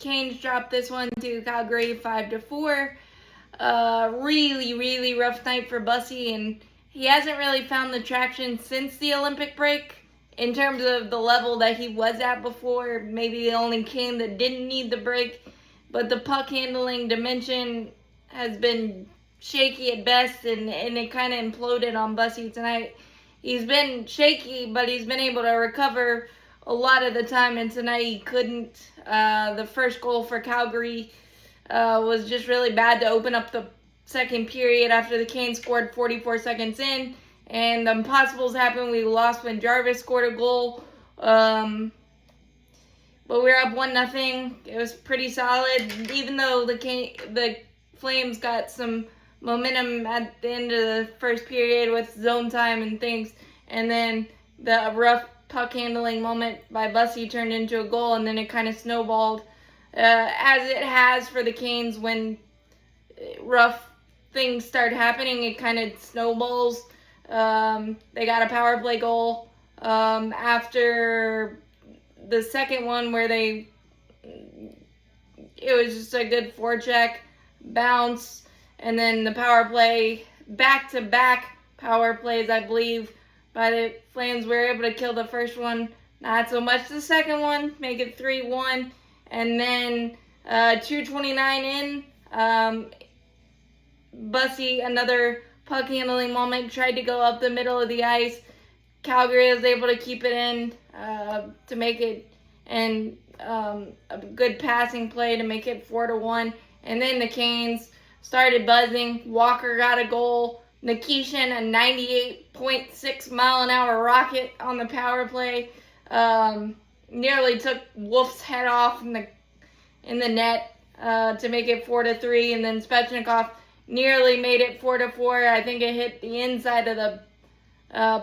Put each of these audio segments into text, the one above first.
Canes dropped this one to Calgary 5-4. Really rough night for Bussi, and he hasn't really found the traction since the Olympic break in terms of the level that he was at before. Maybe the only Cane that didn't need the break, but the puck handling dimension has been shaky at best, and it kind of imploded on Bussi tonight. He's been shaky, but he's been able to recover a lot of the time, and tonight he couldn't. The first goal for Calgary was just really bad to open up the second period after the Canes scored 44 seconds in, and the impossibles happened. We lost when Jarvis scored a goal, but we were up 1-0. It was pretty solid, even though the Flames got some momentum at the end of the first period with zone time and things, and then the rough puck handling moment by Bussi turned into a goal, and then it kind of snowballed, as it has for the Canes when rough things start happening. It kind of snowballs. They got a power play goal after the second one where it was just a good forecheck bounce, and then the power play, back-to-back power plays, I believe, by the Flames were able to kill the first one. Not so much the second one, make it 3-1. And then 2:29 in, Bussi, another puck handling moment, tried to go up the middle of the ice. Calgary was able to keep it in to make it, and a good passing play to make it 4-1. And then the Canes started buzzing. Walker got a goal. Nikishin, a 98.6 mile an hour rocket on the power play, nearly took Wolf's head off in the net to make it 4-3. And then Svechnikov nearly made it 4-4. I think it hit the inside of the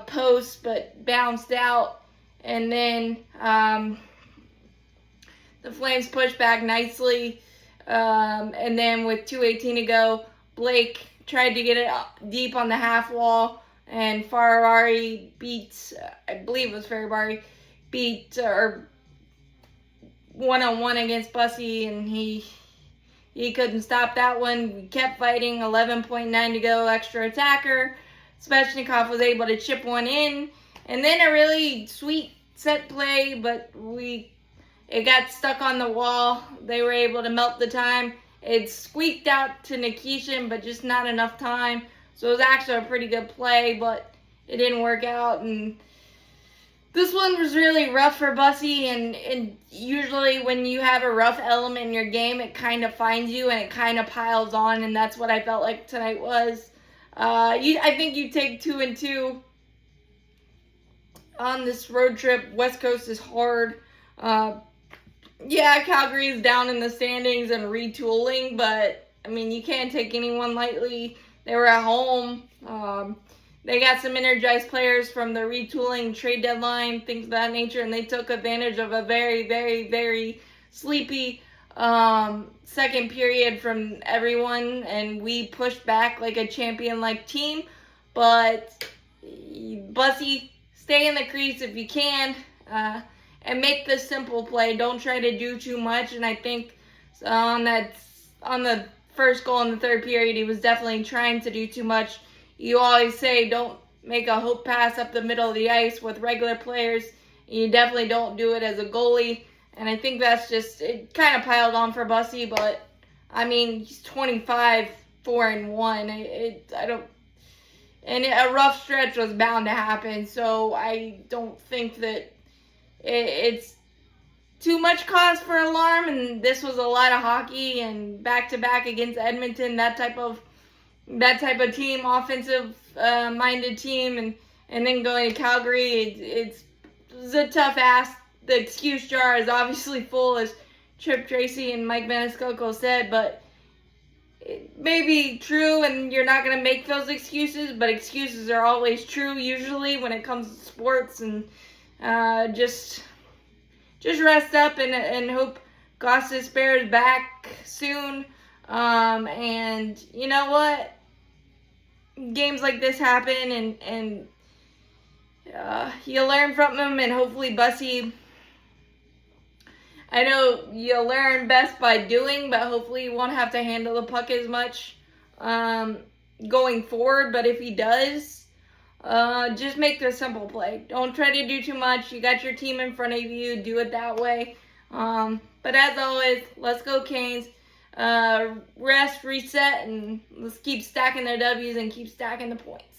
post, but bounced out. And then the Flames pushed back nicely. And then with 2:18 to go, Blake tried to get it deep on the half wall, and Ferrari beat, I believe it was Ferrari, beat or one-on-one against Bussi, and he couldn't stop that one. We kept fighting, 11.9 to go, extra attacker. Svechnikov was able to chip one in, and then a really sweet set play, but it got stuck on the wall. They were able to melt the time. It squeaked out to Nikishin, but just not enough time. So it was actually a pretty good play, but it didn't work out. And this one was really rough for Bussi, and usually when you have a rough element in your game, it kind of finds you and it kind of piles on, and that's what I felt like tonight was. I think you take 2-2 on this road trip. West Coast is hard. Yeah, Calgary is down in the standings and retooling, but, I mean, you can't take anyone lightly. They were at home. They got some energized players from the retooling trade deadline, things of that nature, and they took advantage of a very sleepy second period from everyone, and we pushed back like a champion-like team. But, Bussi, stay in the crease if you can. And make the simple play. Don't try to do too much. And I think on the first goal in the third period, he was definitely trying to do too much. You always say don't make a hope pass up the middle of the ice with regular players. You definitely don't do it as a goalie. And I think that's just, it kind of piled on for Bussi. But, I mean, he's 25, 4-1. And a rough stretch was bound to happen. So I don't think that it's too much cause for alarm, and this was a lot of hockey and back-to-back against Edmonton, that type of team, offensive minded team, and then going to Calgary, it's a tough ask. The excuse jar is obviously full, as Trip Tracy and Mike Maniscalco said, but it may be true, and you're not going to make those excuses, but excuses are always true usually when it comes to sports, and just rest up and hope Gostis Bear's back soon. And you know what? Games like this happen, and you learn from them, and hopefully Bussi I know you learn best by doing, but hopefully you won't have to handle the puck as much going forward. But if he does, just make the simple play. Don't try to do too much. You got your team in front of you. Do it that way. But as always, let's go Canes. Rest, reset, and let's keep stacking the W's and keep stacking the points.